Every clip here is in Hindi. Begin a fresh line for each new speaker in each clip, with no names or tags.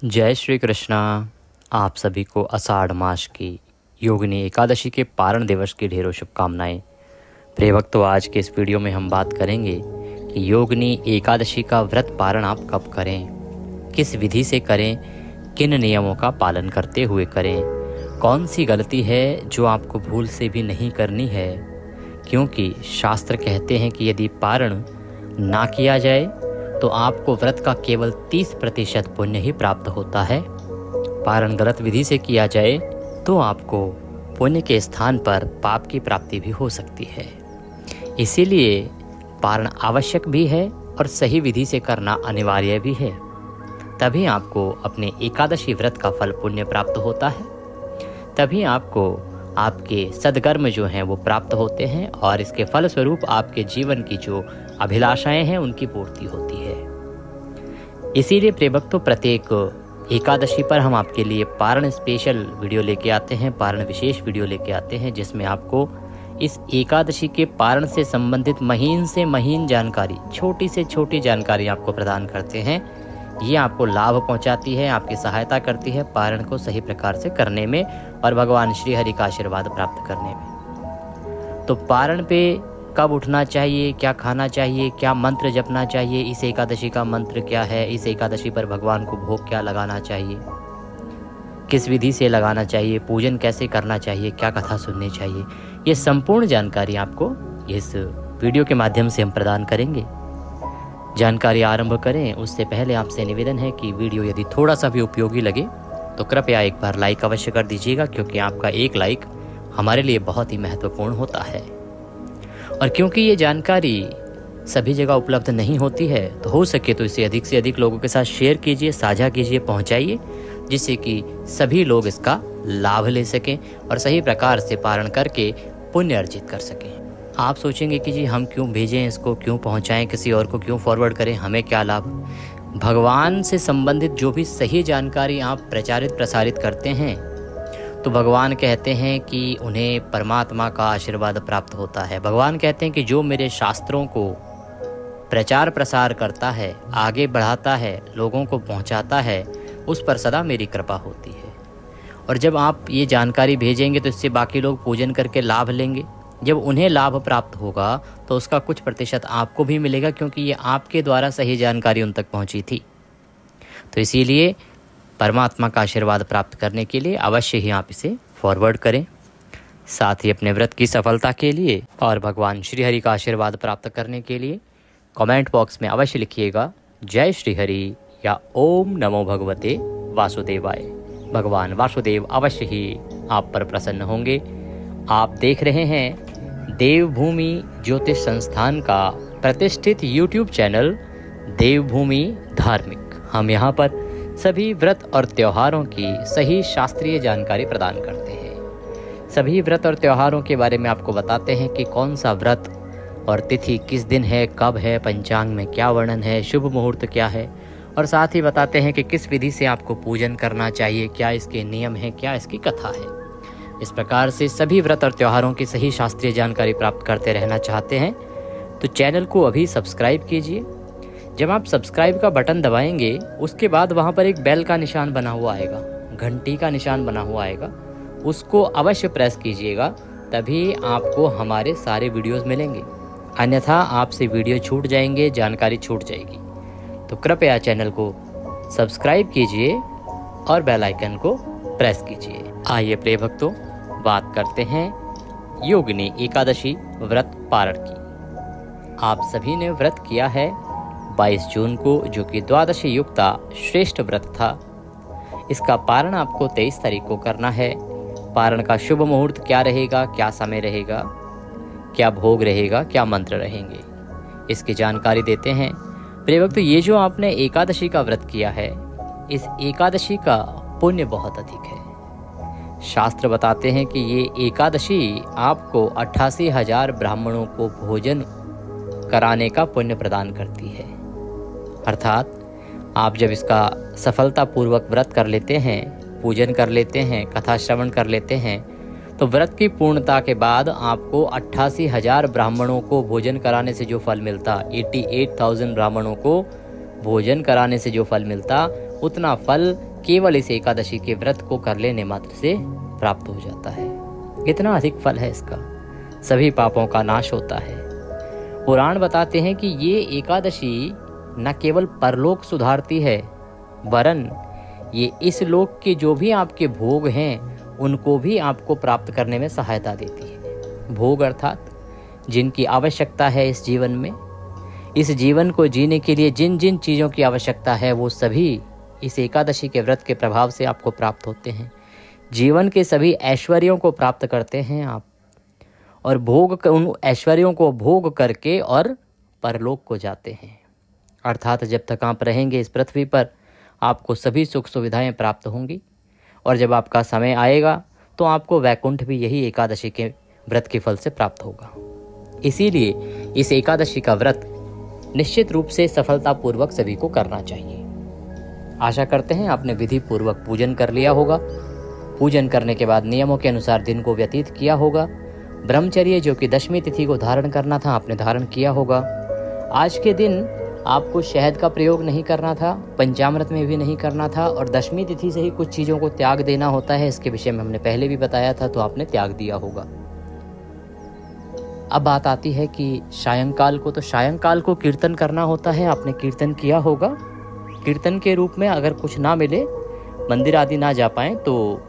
जय श्री कृष्णा। आप सभी को आषाढ़ मास की योगिनी एकादशी के पारण दिवस की ढेरों शुभकामनाएं। प्रिय भक्तों, आज के इस वीडियो में हम बात करेंगे कि योगिनी एकादशी का व्रत पारण आप कब करें, किस विधि से करें, किन नियमों का पालन करते हुए करें, कौन सी गलती है जो आपको भूल से भी नहीं करनी है, क्योंकि शास्त्र कहते हैं कि यदि पारण ना किया जाए तो आपको व्रत का केवल 30% पुण्य ही प्राप्त होता है। पारण गलत विधि से किया जाए तो आपको पुण्य के स्थान पर पाप की प्राप्ति भी हो सकती है। इसीलिए पारण आवश्यक भी है और सही विधि से करना अनिवार्य भी है, तभी आपको अपने एकादशी व्रत का फल पुण्य प्राप्त होता है, तभी आपको आपके सद्कर्म जो हैं वो प्राप्त होते हैं और इसके फल स्वरूप आपके जीवन की जो अभिलाषाएं हैं उनकी पूर्ति होती है। इसीलिए प्रिय भक्तों, प्रत्येक एकादशी पर हम आपके लिए पारण स्पेशल वीडियो लेके आते हैं, पारण विशेष वीडियो लेके आते हैं, जिसमें आपको इस एकादशी के पारण से संबंधित महीन से महीन जानकारी, छोटी से छोटी जानकारी आपको प्रदान करते हैं। ये आपको लाभ पहुंचाती है, आपकी सहायता करती है पारण को सही प्रकार से करने में और भगवान श्री हरि का आशीर्वाद प्राप्त करने में। तो पारण पे कब उठना चाहिए, क्या खाना चाहिए, क्या मंत्र जपना चाहिए, इस एकादशी का मंत्र क्या है, इस एकादशी पर भगवान को भोग क्या लगाना चाहिए, किस विधि से लगाना चाहिए, पूजन कैसे करना चाहिए, क्या कथा सुननी चाहिए, ये संपूर्ण जानकारी आपको इस वीडियो के माध्यम से हम प्रदान करेंगे। जानकारी आरंभ करें उससे पहले आपसे निवेदन है कि वीडियो यदि थोड़ा सा भी उपयोगी लगे तो कृपया एक बार लाइक अवश्य कर दीजिएगा, क्योंकि आपका एक लाइक हमारे लिए बहुत ही महत्वपूर्ण होता है। और क्योंकि ये जानकारी सभी जगह उपलब्ध नहीं होती है, तो हो सके तो इसे अधिक से अधिक लोगों के साथ शेयर कीजिए, साझा कीजिए, पहुंचाइए, जिससे कि सभी लोग इसका लाभ ले सकें और सही प्रकार से पारण करके पुण्य अर्जित कर सकें। आप सोचेंगे कि जी हम क्यों भेजें इसको, क्यों पहुंचाएं, किसी और को क्यों फॉरवर्ड करें, हमें क्या लाभ। भगवान से संबंधित जो भी सही जानकारी आप प्रचारित प्रसारित करते हैं तो भगवान कहते हैं कि उन्हें परमात्मा का आशीर्वाद प्राप्त होता है। भगवान कहते हैं कि जो मेरे शास्त्रों को प्रचार प्रसार करता है, आगे बढ़ाता है, लोगों को पहुंचाता है, उस पर सदा मेरी कृपा होती है। और जब आप ये जानकारी भेजेंगे तो इससे बाकी लोग पूजन करके लाभ लेंगे। जब उन्हें लाभ प्राप्त होगा तो उसका कुछ प्रतिशत आपको भी मिलेगा, क्योंकि ये आपके द्वारा सही जानकारी उन तक पहुंची थी। तो इसीलिए परमात्मा का आशीर्वाद प्राप्त करने के लिए अवश्य ही आप इसे फॉरवर्ड करें। साथ ही अपने व्रत की सफलता के लिए और भगवान श्री हरि का आशीर्वाद प्राप्त करने के लिए कमेंट बॉक्स में अवश्य लिखिएगा जय श्री हरि या ओम नमो भगवते वासुदेवाय। भगवान वासुदेव अवश्य ही आप पर प्रसन्न होंगे। आप देख रहे हैं देवभूमि ज्योतिष संस्थान का प्रतिष्ठित YouTube चैनल देवभूमि धार्मिक। हम यहाँ पर सभी व्रत और त्योहारों की सही शास्त्रीय जानकारी प्रदान करते हैं। सभी व्रत और त्योहारों के बारे में आपको बताते हैं कि कौन सा व्रत और तिथि किस दिन है, कब है, पंचांग में क्या वर्णन है, शुभ मुहूर्त क्या है, और साथ ही बताते हैं कि किस विधि से आपको पूजन करना चाहिए, क्या इसके नियम हैं, क्या इसकी कथा है। इस प्रकार से सभी व्रत और त्योहारों की सही शास्त्रीय जानकारी प्राप्त करते रहना चाहते हैं तो चैनल को अभी सब्सक्राइब कीजिए। जब आप सब्सक्राइब का बटन दबाएंगे उसके बाद वहां पर एक बेल का निशान बना हुआ आएगा, घंटी का निशान बना हुआ आएगा, उसको अवश्य प्रेस कीजिएगा, तभी आपको हमारे सारे वीडियोस मिलेंगे। अन्यथा आपसे वीडियो छूट जाएंगे, जानकारी छूट जाएगी। तो कृपया चैनल को सब्सक्राइब कीजिए और बेल आइकन को प्रेस कीजिए। आइए प्रिय भक्तों, बात करते हैं योगिनी एकादशी व्रत पारण की। आप सभी ने व्रत किया है 22 जून को, जो कि द्वादशी युक्ता श्रेष्ठ व्रत था। इसका पारण आपको 23 तारीख को करना है। पारण का शुभ मुहूर्त क्या रहेगा, क्या समय रहेगा, क्या भोग रहेगा, क्या मंत्र रहेंगे, इसकी जानकारी देते हैं। प्रिय भक्तों, ये जो आपने एकादशी का व्रत किया है, इस एकादशी का पुण्य बहुत अधिक है। शास्त्र बताते हैं कि ये एकादशी आपको 88,000 ब्राह्मणों को भोजन कराने का पुण्य प्रदान करती है। अर्थात आप जब इसका सफलतापूर्वक व्रत कर लेते हैं, पूजन कर लेते हैं, कथा श्रवण कर लेते हैं, तो व्रत की पूर्णता के बाद आपको 88,000 ब्राह्मणों को भोजन कराने से जो फल मिलता, 88,000 ब्राह्मणों को भोजन कराने से जो फल मिलता, उतना फल केवल इस एकादशी के व्रत को कर लेने मात्र से प्राप्त हो जाता है। इतना अधिक फल है इसका, सभी पापों का नाश होता है। पुराण बताते हैं कि ये एकादशी न केवल परलोक सुधारती है, वरन ये इस लोक के जो भी आपके भोग हैं उनको भी आपको प्राप्त करने में सहायता देती है। भोग अर्थात जिनकी आवश्यकता है इस जीवन में, इस जीवन को जीने के लिए जिन जिन चीज़ों की आवश्यकता है वो सभी इस एकादशी के व्रत के प्रभाव से आपको प्राप्त होते हैं। जीवन के सभी ऐश्वर्यों को प्राप्त करते हैं आप, और उन ऐश्वर्यों को भोग करके और परलोक को जाते हैं। अर्थात जब तक आप रहेंगे इस पृथ्वी पर आपको सभी सुख सुविधाएं प्राप्त होंगी, और जब आपका समय आएगा तो आपको वैकुंठ भी यही एकादशी के व्रत के फल से प्राप्त होगा। इसीलिए इस एकादशी का व्रत निश्चित रूप से सफलतापूर्वक सभी को करना चाहिए। आशा करते हैं आपने विधि पूर्वक पूजन कर लिया होगा। पूजन करने के बाद नियमों के अनुसार दिन को व्यतीत किया होगा। ब्रह्मचर्य जो कि दशमी तिथि को धारण करना था आपने धारण किया होगा। आज के दिन आपको शहद का प्रयोग नहीं करना था, पंचामृत में भी नहीं करना था, और दशमी तिथि से ही कुछ चीज़ों को त्याग देना होता है। इसके विषय में हमने पहले भी बताया था, तो आपने त्याग दिया होगा। अब बात आती है कि सायंकाल को, तो सायंकाल को कीर्तन करना होता है। आपने कीर्तन किया होगा। कीर्तन के रूप में अगर कुछ ना मिले, मंदिर आदि ना जा पाएँ, तो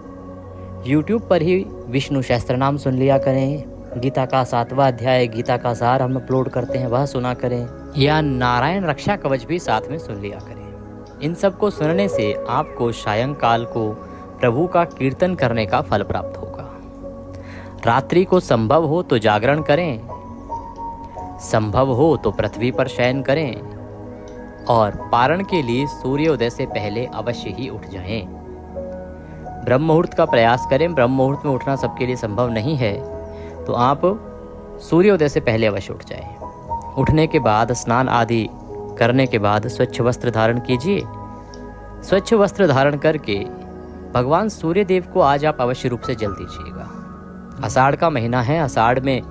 YouTube पर ही विष्णु सहस्त्र नाम सुन लिया करें। गीता का 7वां अध्याय, गीता का सार हम अपलोड करते हैं, वह सुना करें, या नारायण रक्षा कवच भी साथ में सुन लिया करें। इन सब को सुनने से आपको सायंकाल को प्रभु का कीर्तन करने का फल प्राप्त होगा। रात्रि को संभव हो तो जागरण करें, संभव हो तो पृथ्वी पर शयन करें, और पारण के लिए सूर्योदय से पहले अवश्य ही उठ जाएं। ब्रह्म मुहूर्त का प्रयास करें। ब्रह्म मुहूर्त में उठना सबके लिए संभव नहीं है, तो आप सूर्योदय से पहले अवश्य उठ जाएं। उठने के बाद स्नान आदि करने के बाद स्वच्छ वस्त्र धारण कीजिए। स्वच्छ वस्त्र धारण करके भगवान सूर्य देव को आज आप अवश्य रूप से जल दीजिएगा। आषाढ़ का महीना है, आषाढ़ में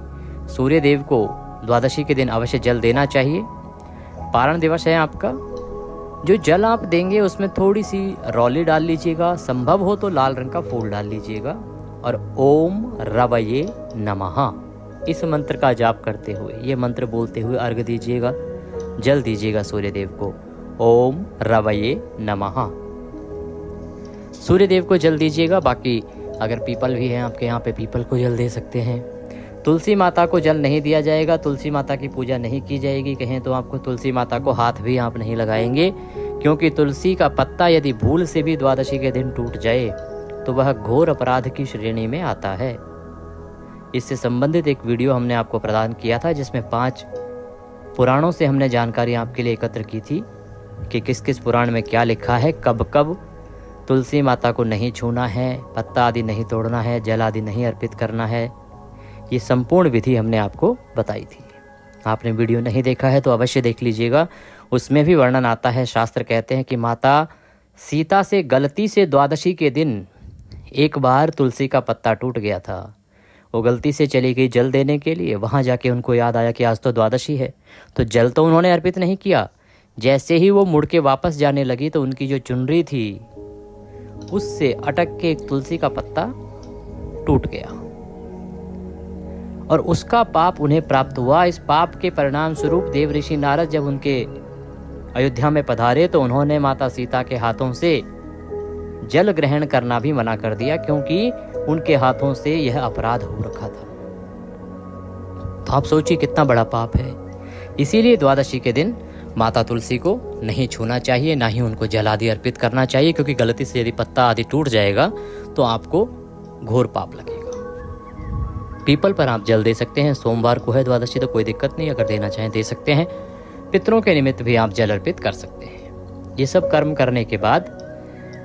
सूर्य देव को द्वादशी के दिन अवश्य जल देना चाहिए। पारण दिवस है आपका। जो जल आप देंगे उसमें थोड़ी सी रौली डाल लीजिएगा, संभव हो तो लाल रंग का फूल डाल लीजिएगा, और ओम रवये नमः इस मंत्र का जाप करते हुए, ये मंत्र बोलते हुए अर्घ दीजिएगा, जल दीजिएगा सूर्य देव को। ओम रवये नमः सूर्य देव को जल दीजिएगा। बाकी अगर पीपल भी है आपके यहाँ पे, पीपल को जल दे सकते हैं। तुलसी माता को जल नहीं दिया जाएगा, तुलसी माता की पूजा नहीं की जाएगी। कहें तो आपको तुलसी माता को हाथ भी आप नहीं लगाएंगे, क्योंकि तुलसी का पत्ता यदि भूल से भी द्वादशी के दिन टूट जाए तो वह घोर अपराध की श्रेणी में आता है। इससे संबंधित एक वीडियो हमने आपको प्रदान किया था, जिसमें 5 पुराणों से हमने जानकारी आपके लिए एकत्र की थी कि किस किस पुराण में क्या लिखा है, कब कब तुलसी माता को नहीं छूना है, पत्ता आदि नहीं तोड़ना है, जल आदि नहीं अर्पित करना है। ये संपूर्ण विधि हमने आपको बताई थी। आपने वीडियो नहीं देखा है तो अवश्य देख लीजिएगा। उसमें भी वर्णन आता है। शास्त्र कहते हैं कि माता सीता से गलती से द्वादशी के दिन एक बार तुलसी का पत्ता टूट गया था। वो गलती से चली गई जल देने के लिए। वहाँ जाके उनको याद आया कि आज तो द्वादशी है, तो जल तो उन्होंने अर्पित नहीं किया। जैसे ही वो मुड़ के वापस जाने लगी तो उनकी जो चुनरी थी उससे अटक के एक तुलसी का पत्ता टूट गया, और उसका पाप उन्हें प्राप्त हुआ। इस पाप के परिणाम स्वरूप देव ऋषि नारद जब उनके अयोध्या में पधारे तो उन्होंने माता सीता के हाथों से जल ग्रहण करना भी मना कर दिया, क्योंकि उनके हाथों से यह अपराध हो रखा था। तो आप सोचिए कितना बड़ा पाप है। इसीलिए द्वादशी के दिन माता तुलसी को नहीं छूना चाहिए, ना ही उनको जल आदि अर्पित करना चाहिए, क्योंकि गलती से यदि पत्ता आदि टूट जाएगा तो आपको घोर पाप लगेगा। पीपल पर आप जल दे सकते हैं। सोमवार को है द्वादशी तो कोई दिक्कत नहीं, अगर देना चाहें दे सकते हैं। पितरों के निमित्त भी आप जल अर्पित कर सकते हैं। ये सब कर्म करने के बाद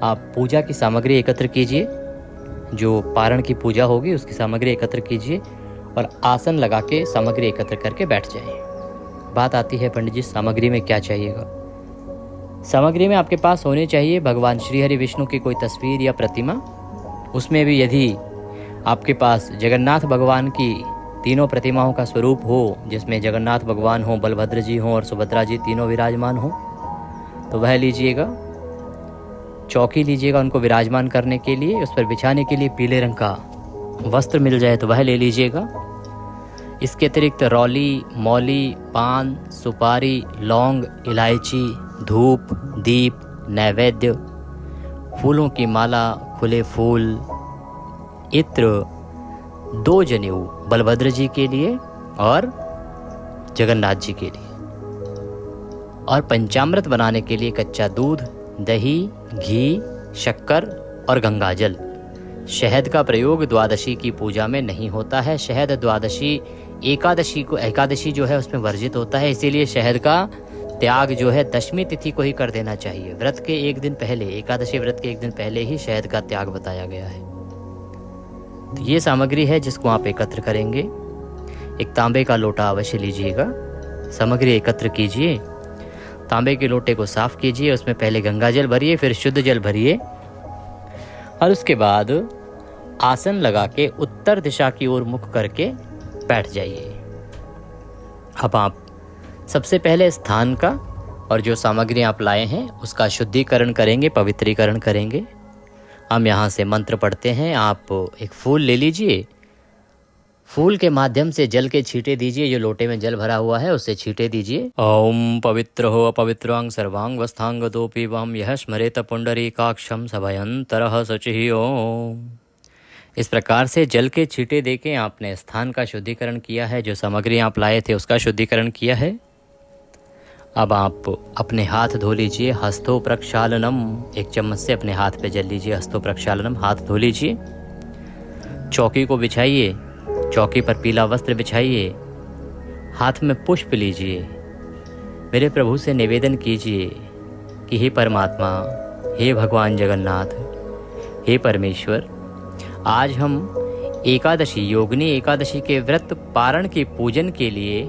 आप पूजा की सामग्री एकत्र कीजिए। जो पारण की पूजा होगी उसकी सामग्री एकत्र कीजिए, और आसन लगा के सामग्री एकत्र करके बैठ जाएं। बात आती है पंडित जी सामग्री में क्या चाहिएगा। सामग्री में आपके पास होनी चाहिए भगवान श्री हरि विष्णु की कोई तस्वीर या प्रतिमा। उसमें भी यदि आपके पास जगन्नाथ भगवान की तीनों प्रतिमाओं का स्वरूप हो, जिसमें जगन्नाथ भगवान हो, बलभद्र जी हो और सुभद्रा जी तीनों विराजमान हो, तो वह लीजिएगा। चौकी लीजिएगा उनको विराजमान करने के लिए। उस पर बिछाने के लिए पीले रंग का वस्त्र मिल जाए तो वह ले लीजिएगा। इसके अतिरिक्त रौली, मौली, पान, सुपारी, लौंग, इलायची, धूप, दीप, नैवेद्य, फूलों की माला, खुले फूल, इत्र, 2 जनेऊ बलभद्र जी के लिए और जगन्नाथ जी के लिए, और पंचामृत बनाने के लिए कच्चा दूध, दही, घी, शक्कर और गंगाजल। शहद का प्रयोग द्वादशी की पूजा में नहीं होता है। शहद द्वादशी एकादशी जो है उसमें वर्जित होता है, इसीलिए शहद का त्याग जो है दशमी तिथि को ही कर देना चाहिए। व्रत के एक दिन पहले, एकादशी व्रत के एक दिन पहले ही शहद का त्याग बताया गया है। तो ये सामग्री है जिसको आप एकत्र करेंगे। एक तांबे का लोटा अवश्य लीजिएगा। सामग्री एकत्र कीजिए। तांबे के लोटे को साफ कीजिए, उसमें पहले गंगा जल भरिए, फिर शुद्ध जल भरिए और उसके बाद आसन लगा के उत्तर दिशा की ओर मुख करके बैठ जाइए। अब आप सबसे पहले स्थान का और जो सामग्री आप लाए हैं उसका शुद्धिकरण करेंगे, पवित्रीकरण करेंगे। हम यहाँ से मंत्र पढ़ते हैं। आप एक फूल ले लीजिए, फूल के माध्यम से जल के छींटे दीजिए। जो लोटे में जल भरा हुआ है उससे छींटे दीजिए। ओम पवित्र हो अपवित्रांग सर्वांग वस्थांग दोपी वम यह स्मरेत पुंडरीकाक्षम सभयंतरः शुचिः ओम। इस प्रकार से जल के छींटे देके आपने स्थान का शुद्धिकरण किया है। जो सामग्री आप लाए थे उसका शुद्धिकरण किया है। अब आप अपने हाथ धो लीजिए। हस्तो प्रक्षालनम, एक चम्मच से अपने हाथ पे जल लीजिए। हस्तो प्रक्षालनम, हाथ धो लीजिए। चौकी को बिछाइए, चौकी पर पीला वस्त्र बिछाइए। हाथ में पुष्प लीजिए। मेरे प्रभु से निवेदन कीजिए कि हे परमात्मा, हे भगवान जगन्नाथ, हे परमेश्वर, आज हम एकादशी, योगिनी एकादशी के व्रत पारण के पूजन के लिए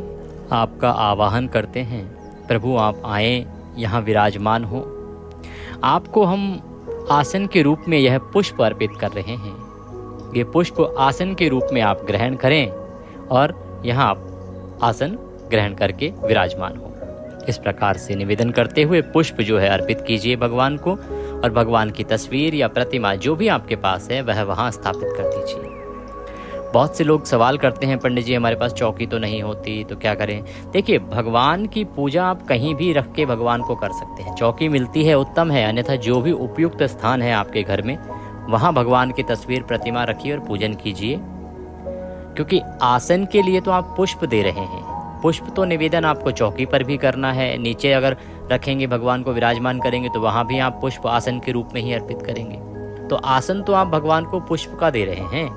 आपका आवाहन करते हैं। प्रभु आप आए, यहाँ विराजमान हो। आपको हम आसन के रूप में यह पुष्प अर्पित कर रहे हैं। ये पुष्प आसन के रूप में आप ग्रहण करें और यहाँ आप आसन ग्रहण करके विराजमान हो। इस प्रकार से निवेदन करते हुए पुष्प जो है अर्पित कीजिए भगवान को, और भगवान की तस्वीर या प्रतिमा जो भी आपके पास है वह वहाँ स्थापित कर दीजिए। बहुत से लोग सवाल करते हैं, पंडित जी हमारे पास चौकी तो नहीं होती तो क्या करें। देखिए, भगवान की पूजा आप कहीं भी रख के भगवान को कर सकते हैं। चौकी मिलती है उत्तम है, अन्यथा जो भी उपयुक्त स्थान है आपके घर में वहाँ भगवान की तस्वीर, प्रतिमा रखिए और पूजन कीजिए। क्योंकि आसन के लिए तो आप पुष्प दे रहे हैं। पुष्प तो निवेदन आपको चौकी पर भी करना है। नीचे अगर रखेंगे, भगवान को विराजमान करेंगे तो वहाँ भी आप पुष्प आसन के रूप में ही अर्पित करेंगे। तो आसन तो आप भगवान को पुष्प का दे रहे हैं।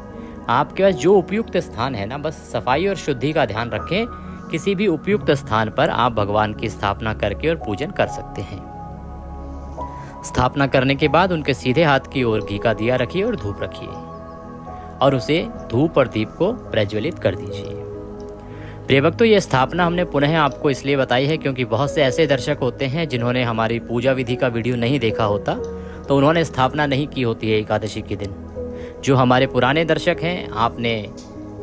आपके पास जो उपयुक्त स्थान है ना, बस सफाई और शुद्धि का ध्यान रखें। किसी भी उपयुक्त स्थान पर आप भगवान की स्थापना करके और पूजन कर सकते हैं। स्थापना करने के बाद उनके सीधे हाथ की ओर घी का दिया रखिए और धूप रखिए और उसे धूप और दीप को प्रज्वलित कर दीजिए। प्रिय भक्तों, ये स्थापना हमने पुनः आपको इसलिए बताई है क्योंकि बहुत से ऐसे दर्शक होते हैं जिन्होंने हमारी पूजा विधि का वीडियो नहीं देखा होता, तो उन्होंने स्थापना नहीं की होती है एकादशी के दिन। जो हमारे पुराने दर्शक हैं, आपने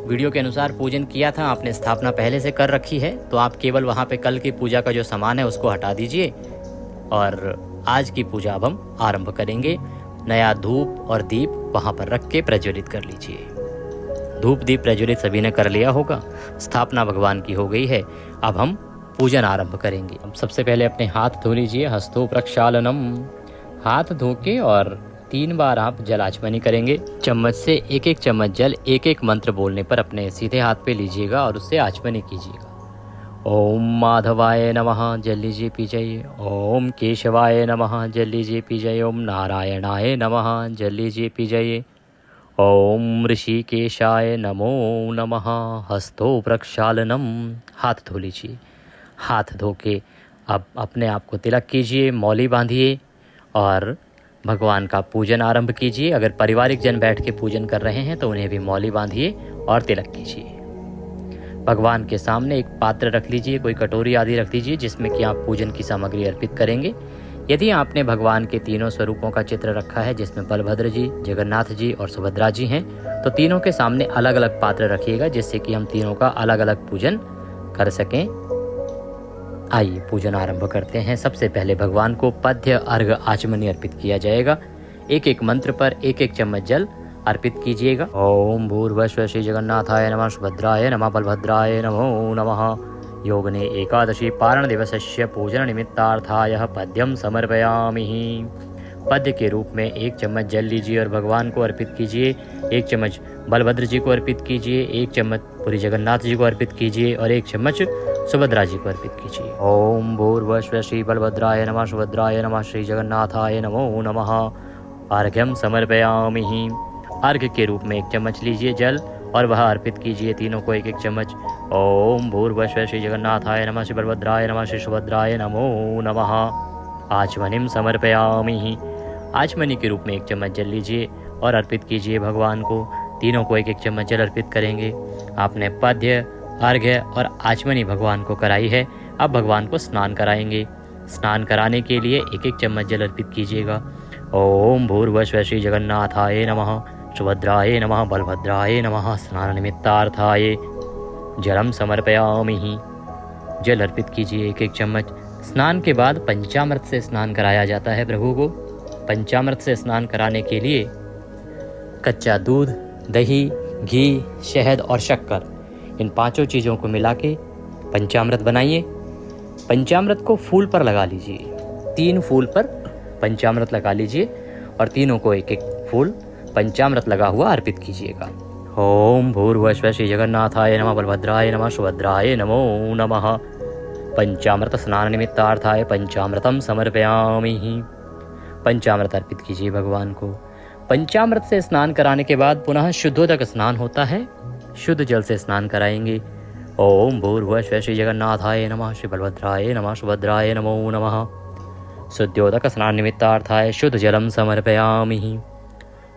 वीडियो के अनुसार पूजन किया था, आपने स्थापना पहले से कर रखी है, तो आप केवल वहाँ पे कल की पूजा का जो सामान है उसको हटा दीजिए और आज की पूजा अब हम आरंभ करेंगे। नया धूप और दीप वहाँ पर रख के प्रज्वलित कर लीजिए। धूप दीप प्रज्वलित सभी ने कर लिया होगा। स्थापना भगवान की हो गई है। अब हम पूजन आरंभ करेंगे। अब सबसे पहले अपने हाथ धो लीजिए। हस्तो प्रक्षालनम, हाथ धो के और 3 बार आप जल आचमनी करेंगे। चम्मच से एक एक चम्मच जल एक एक मंत्र बोलने पर अपने सीधे हाथ पे लीजिएगा और उससे आचमनी कीजिएगा। ओम माधवाय नमः, जल लीजिए पी जाइए। ओम केशवाय नमः, जल लीजिए पी जाइए। ओम नारायणाय नमः, जल लीजिए पी जाइए। ओम ऋषिकेशाय नमो नमः। हस्तो प्रक्षालनम, हाथ धो लीजिए। हाथ धो के अब अपने आप को तिलक कीजिए, मौली बांधिए और भगवान का पूजन आरंभ कीजिए। अगर पारिवारिक जन बैठ के पूजन कर रहे हैं तो उन्हें भी मौली बांधिए और तिलक कीजिए। भगवान के सामने एक पात्र रख लीजिए, कोई कटोरी आदि रख लीजिए जिसमें कि आप पूजन की सामग्री अर्पित करेंगे। यदि आपने भगवान के तीनों स्वरूपों का चित्र रखा है जिसमें बलभद्र जी, जगन्नाथ जी और सुभद्रा जी हैं, तो तीनों के सामने अलग अलग पात्र रखिएगा जिससे कि हम तीनों का अलग अलग पूजन कर सकें। आइए पूजन आरंभ करते हैं। सबसे पहले भगवान को पद्य, अर्घ, आचमनी अर्पित किया जाएगा। एक एक मंत्र पर एक एक चम्मच जल अर्पित कीजिएगा। ओम भूर्भुवः श्री जगन्नाथाय नमः, सुभद्राय नमः, बलभद्राय नमो नमः। योगने एकादशी पारण दिवसस्य पूजन निमित्तार्थाय पद्यम समर्पयामि। पद्य के रूप में एक चम्मच जल लीजिए और भगवान को अर्पित कीजिए। एक चम्मच बलभद्र जी को अर्पित कीजिए, एक चम्मच पुरी जगन्नाथ जी को अर्पित कीजिए और एक चम्मच सुभद्रा जी को अर्पित कीजिए। ओम भूर्भुवः श्री बलभद्राय नमः, सुभद्राय नमः, श्री जगन्नाथाय नमो नमः। अर्घ्यम समर्पयामि। अर्घ्य के रूप में एक चम्मच लीजिए जल और वह अर्पित कीजिए, तीनों को एक एक चम्मच। ओम भूर्भुवः श्री जगन्नाथाय नमः, श्री बलभद्राय नमः, श्री सुभद्राय नमो नमः। आचमनीम समर्पयामि। आचमनी के रूप में एक चम्मच जल लीजिए और अर्पित कीजिए भगवान को, तीनों को एक एक चम्मच जल अर्पित करेंगे। आपने पद्य, अर्घ्य और आचमनी भगवान को कराई है। अब भगवान को स्नान कराएंगे। स्नान कराने के लिए एक एक चम्मच जल अर्पित कीजिएगा। ओम भूर्भुवः श्री जगन्नाथाय नमः, सुभद्राय नमः, बलभद्राय नमः। स्नान निमित्तार्थाय जलम समर्पयामि। जल अर्पित कीजिए एक एक चम्मच। स्नान के बाद पंचामृत से स्नान कराया जाता है प्रभु को। पंचामृत से स्नान कराने के लिए कच्चा दूध, दही, घी, शहद और शक्कर, इन पांचों चीज़ों को मिला के पंचामृत बनाइए। पंचामृत को फूल पर लगा लीजिए। 3 फूल पर पंचामृत लगा लीजिए और तीनों को एक एक फूल पंचामृत लगा हुआ अर्पित कीजिएगा। ओम भूर्भुवः श्री जगन्नाथाय नमः, बलभद्राय नमः, सुभद्राय नमो नमः। पंचामृत स्नान निमित्तार्थाय पंचामृतम समर्पयामि। पंचामृत अर्पित कीजिए भगवान को। पंचामृत से स्नान कराने के बाद पुनः शुद्धोदक स्नान होता है। शुद्ध जल से स्नान कराएंगे। ओम भूर्भुवः श्री जगन्नाथाय नमः, श्री बलभद्राय नमः, सुभद्राय नमो नमः। शुद्धोदक स्नान निमित्तार्थाय शुद्ध जलम समर्पयामि।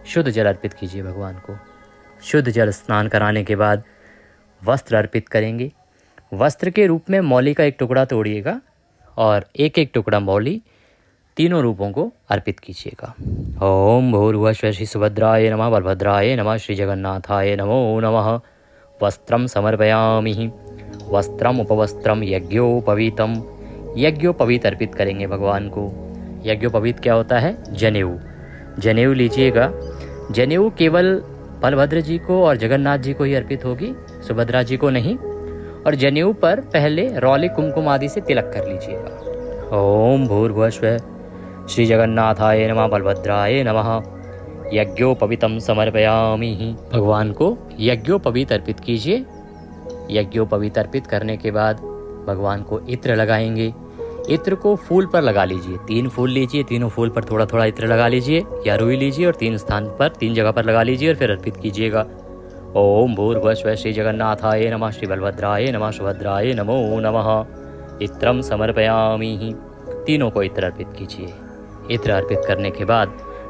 शुद्ध जल अर्पित कीजिए भगवान को। शुद्ध जल स्नान कराने के बाद वस्त्र अर्पित करेंगे। वस्त्र के रूप में मौली का एक टुकड़ा तोड़िएगा और एक एक टुकड़ा मौली तीनों रूपों को अर्पित कीजिएगा। ओम भूर्भुवः श्री सुभद्राय नमः, बलभद्राय नमः, श्री जगन्नाथाय नमो नमः। वस्त्रम समर्पयामि। वस्त्रम उपवस्त्रम यज्ञोपवीतम। यज्ञोपवीत अर्पित करेंगे भगवान को। यज्ञोपवीत क्या होता है? जनेऊ। जनेऊ लीजिएगा। जनेऊ केवल बलभद्र जी को और जगन्नाथ जी को ही अर्पित होगी, सुभद्रा जी को नहीं। और जनेऊ पर पहले रौली, कुमकुम आदि से तिलक कर लीजिएगा। ओम भूर्भुवः श्री जगन्नाथाय नमः, बलभद्राय नमः। यज्ञोपवीतम समर्पयामि। भगवान को यज्ञोपवीत अर्पित कीजिए। यज्ञोपवीत अर्पित करने के बाद भगवान को इत्र लगाएंगे। इत्र को फूल पर लगा लीजिए। 3 फूल लीजिए, तीनों फूल पर थोड़ा थोड़ा इत्र लगा लीजिए या रुई लीजिए और 3 स्थान पर 3 जगह पर लगा लीजिए और फिर अर्पित कीजिएगा। ओम भूर्भुवः श्री जगन्नाथाय नमः, श्री बलभद्राय नमः, सुभद्राय नमो नमः। इत्रम समर्पयामि। तीनों को इत्र अर्पित कीजिए। इत्र अर्पित करने के बाद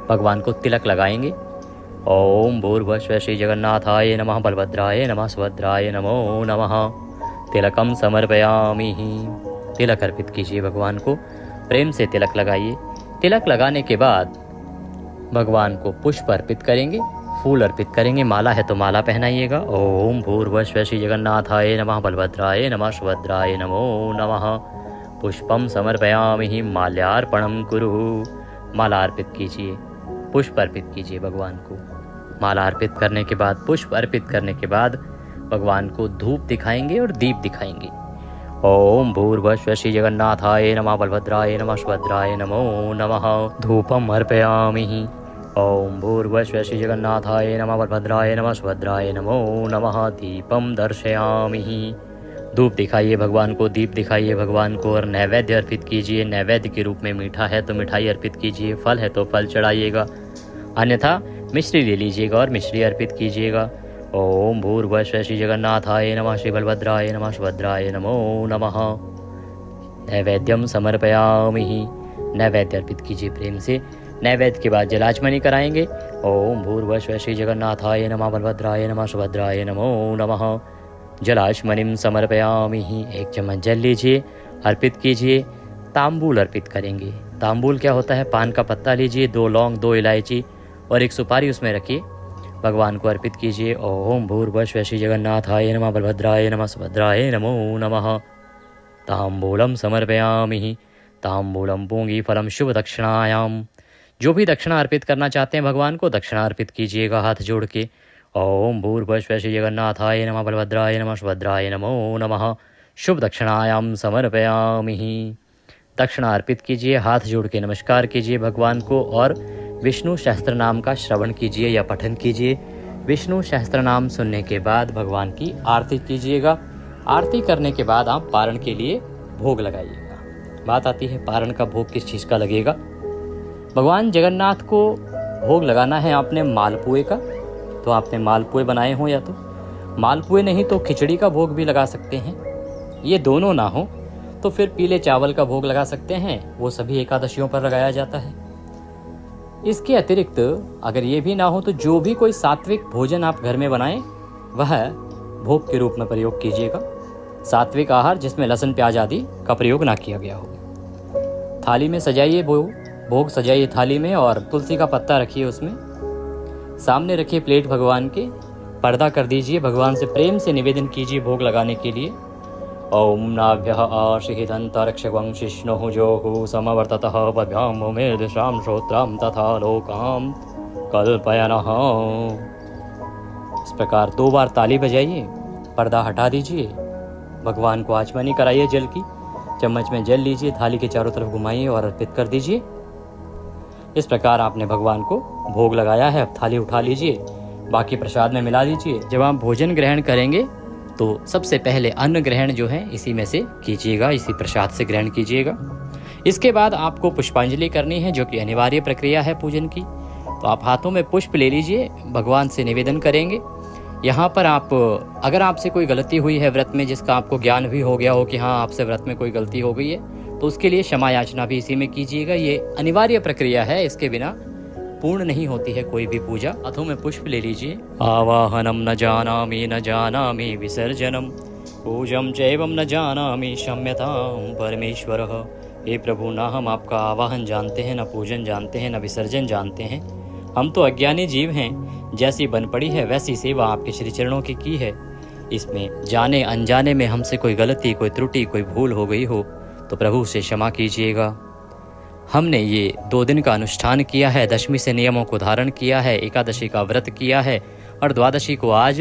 भगवान को तिलक लगाएंगे। ओम भूर्भुवः श्री जगन्नाथाय नमः, बलभद्राय नमः, सुभद्राय नमो नमः। तिलकम समर्पयामि। तिलक अर्पित कीजिए भगवान को। प्रेम से तिलक लगाइए। तिलक लगाने के बाद भगवान को पुष्प अर्पित करेंगे, फूल अर्पित करेंगे। माला है तो माला पहनाइएगा। ओम भूर्भुवः श्री जगन्नाथाय नमः, बलभद्राय नमः, सुभद्राय नमो नमः। पुष्पम समर्पयामि। माल्यार्पणम कुरु। माला अर्पित कीजिए, पुष्प अर्पित कीजिए भगवान को। माला अर्पित करने के बाद, पुष्प अर्पित करने के बाद भगवान को धूप दिखाएंगे और दीप दिखाएंगे। ओम भूर्भुवः श्री जगन्नाथाय नमः, बलभद्राय नमः, सुभद्राय नमो नमः। धूपम अर्पयामि। ओम भूर्भुवः श्री जगन्नाथाय नमः, बलभद्राय नमः, सुभद्राय नमो नमः। दीपम दर्शयामि। धूप दिखाइए भगवान को, दीप दिखाइए भगवान को और नैवेद्य अर्पित कीजिए। नैवेद्य के रूप में मीठा है तो मिठाई अर्पित कीजिए, फल है तो फल चढ़ाइएगा, अन्यथा मिश्री ले लीजिएगा और मिश्री अर्पित कीजिएगा। ओम भूर्भुवः श्री जगन्नाथाय नमः, श्री बलभद्राय नमः, सुभद्राय नमो नमः। नैवेद्यम समर्पयामि। नैवेद्य अर्पित कीजिए प्रेम से। नैवेद्य के बाद जलाचमनी कराएंगे। ओम भूर्भुवः श्री जगन्नाथाय नमः, बलभद्राय नमः, सुभद्राय नमो नमः। जलाचमनीम समर्पयामि। 1 चम्मच जल लीजिए, अर्पित कीजिए। तांबूल अर्पित करेंगे। तांबूल क्या होता है? पान का पत्ता लीजिए, 2 लौंग, 2 इलायची और 1 सुपारी उसमें रखिए, भगवान को अर्पित कीजिए। ओम भूर्भुवः श्री जगन्नाथाय नमः, बलभद्राय नमः, सुभद्राय नमो नमः। ताम्बूलम समर्पयामि। ताम्बूलम पूंगी फलम शुभ दक्षिणायाम। जो भी दक्षिणा अर्पित करना चाहते हैं भगवान को दक्षिणा अर्पित कीजिएगा हाथ जोड़ के। ओम भूर्भुवस्सुः श्री जगन्नाथाय नमः, बलभद्राय नमः, सुभद्राय नमो नमः। शुभ दक्षिणायाम समर्पयामि। दक्षिणा अर्पित कीजिए, हाथ जोड़ के नमस्कार कीजिए भगवान को और विष्णु सहस्त्र नाम का श्रवण कीजिए या पठन कीजिए। विष्णु सहस्त्र नाम सुनने के बाद भगवान की आरती कीजिएगा। आरती करने के बाद आप पारण के लिए भोग लगाइएगा। बात आती है पारण का भोग किस चीज़ का लगेगा। भगवान जगन्नाथ को भोग लगाना है आपने मालपुए का, तो आपने मालपुए बनाए हों या तो मालपुए, नहीं तो खिचड़ी का भोग भी लगा सकते हैं। ये दोनों ना हो तो फिर पीले चावल का भोग लगा सकते हैं, वो सभी एकादशियों पर लगाया जाता है। इसके अतिरिक्त अगर ये भी ना हो तो जो भी कोई सात्विक भोजन आप घर में बनाएं वह भोग के रूप में प्रयोग कीजिएगा। सात्विक आहार जिसमें लहसुन प्याज आदि का प्रयोग ना किया गया हो। थाली में सजाइए भोग सजाइए थाली में और तुलसी का पत्ता रखिए उसमें। सामने रखिए प्लेट भगवान के, पर्दा कर दीजिए, भगवान से प्रेम से निवेदन कीजिए भोग लगाने के लिए। ओम नाभ्यः आशिहिदन्तरिक्षं शिष्णुः जोः समवर्ततः पद्भ्यां भूमिर्दिशां श्रोत्रां तथा लोकां कल्पयनः। इस प्रकार 2 बार ताली बजाइए, पर्दा हटा दीजिए, भगवान को आचमनी कराइए जल की। चम्मच में जल लीजिए, थाली के चारों तरफ घुमाइए और अर्पित कर दीजिए। इस प्रकार आपने भगवान को भोग लगाया है। अब थाली उठा लीजिए, बाकी प्रसाद में मिला दीजिए। जब आप भोजन ग्रहण करेंगे तो सबसे पहले अन्न ग्रहण जो है इसी में से कीजिएगा, इसी प्रसाद से ग्रहण कीजिएगा। इसके बाद आपको पुष्पांजलि करनी है, जो कि अनिवार्य प्रक्रिया है पूजन की। तो आप हाथों में पुष्प ले लीजिए, भगवान से निवेदन करेंगे। यहाँ पर आप अगर आपसे कोई गलती हुई है व्रत में, जिसका आपको ज्ञान भी हो गया हो कि हाँ आपसे व्रत में कोई गलती हो गई है, तो उसके लिए क्षमा याचना भी इसी में कीजिएगा। ये अनिवार्य प्रक्रिया है, इसके बिना पूर्ण नहीं होती है कोई भी पूजा। हाथों में पुष्प ले लीजिए। आवाहनम न जानामि विसर्जनम पूजम चैवम न जानामि क्षम्यतां परमेश्वरः। हे प्रभु, ना हम आपका आवाहन जानते हैं, न पूजन जानते हैं, न विसर्जन जानते हैं। हम तो अज्ञानी जीव हैं। जैसी बन पड़ी है वैसी सेवा आपके श्री चरणों की है। इसमें जाने अनजाने में हमसे कोई गलती, कोई त्रुटि, कोई भूल हो गई हो तो प्रभु से क्षमा कीजिएगा। हमने ये 2 दिन का अनुष्ठान किया है, दशमी से नियमों को धारण किया है, एकादशी का व्रत किया है और द्वादशी को आज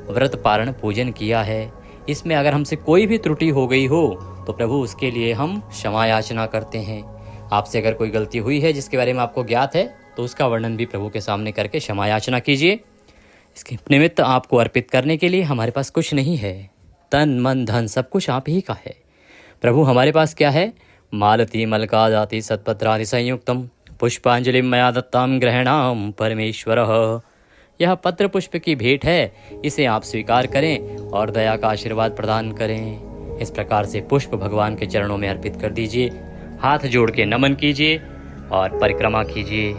व्रत पारण पूजन किया है। इसमें अगर हमसे कोई भी त्रुटि हो गई हो तो प्रभु उसके लिए हम क्षमा याचना करते हैं। आपसे अगर कोई गलती हुई है जिसके बारे में आपको ज्ञात है तो उसका वर्णन भी प्रभु के सामने करके क्षमा याचना कीजिए। इसके निमित्त आपको अर्पित करने के लिए हमारे पास कुछ नहीं है, तन मन धन सब कुछ आप ही का है। प्रभु हमारे पास क्या है? मालती मलकादाति सत्पत्रादि संयुक्तम पुष्पांजलि मया दत्ताम ग्रहणाम परमेश्वरः। यह पत्र पुष्प की भेंट है, इसे आप स्वीकार करें और दया का आशीर्वाद प्रदान करें। इस प्रकार से पुष्प भगवान के चरणों में अर्पित कर दीजिए, हाथ जोड़ के नमन कीजिए और परिक्रमा कीजिए।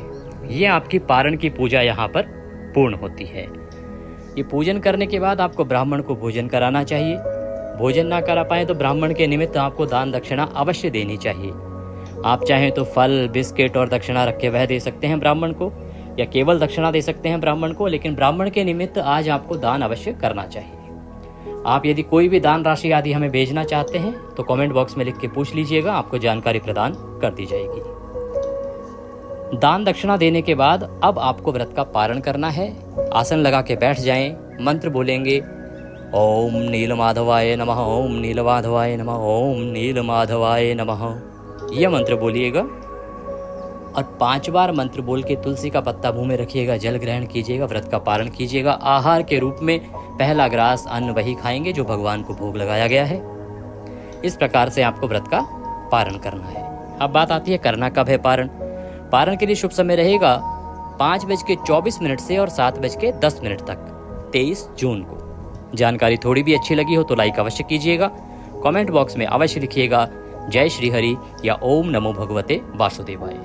ये आपकी पारण की पूजा यहाँ पर पूर्ण होती है। ये पूजन करने के बाद आपको ब्राह्मण को भोजन कराना चाहिए। भोजन ना करा पाए तो ब्राह्मण के निमित्त आपको दान दक्षिणा अवश्य देनी चाहिए। आप चाहें तो फल, बिस्किट और दक्षिणा रख के वह दे सकते हैं ब्राह्मण को, या केवल दक्षिणा दे सकते हैं ब्राह्मण को, लेकिन ब्राह्मण के निमित्त आज आपको दान अवश्य करना चाहिए। आप यदि कोई भी दान राशि आदि हमें भेजना चाहते हैं तो कमेंट बॉक्स में लिख के पूछ लीजिएगा, आपको जानकारी प्रदान कर दी जाएगी। दान दक्षिणा देने के बाद अब आपको व्रत का पारण करना है। आसन लगा के बैठ जाएं, मंत्र बोलेंगे ओम नीलमाधवाय नमः, ओम नीलमाधवाय नमः, ओम नीलमाधवाय नमः। यह मंत्र बोलिएगा और 5 बार मंत्र बोल के तुलसी का पत्ता मुंह में रखिएगा, जल ग्रहण कीजिएगा, व्रत का पारण कीजिएगा। आहार के रूप में पहला ग्रास अन्न वही खाएंगे जो भगवान को भोग लगाया गया है। इस प्रकार से आपको व्रत का पारण करना है। अब बात आती है करना कब है पारण। पारण के लिए शुभ समय रहेगा 5:24 से और 7:10 तक 23 जून को। जानकारी थोड़ी भी अच्छी लगी हो तो लाइक अवश्य कीजिएगा। कमेंट बॉक्स में अवश्य लिखिएगा जय श्री हरि या ओम नमो भगवते वासुदेवाय।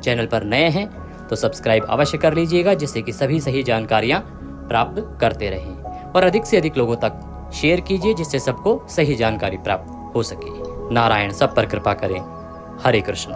चैनल पर नए हैं तो सब्सक्राइब अवश्य कर लीजिएगा, जिससे कि सभी सही जानकारियां प्राप्त करते रहें, और अधिक से अधिक लोगों तक शेयर कीजिए जिससे सबको सही जानकारी प्राप्त हो सके। नारायण सब पर कृपा करें। हरे कृष्ण।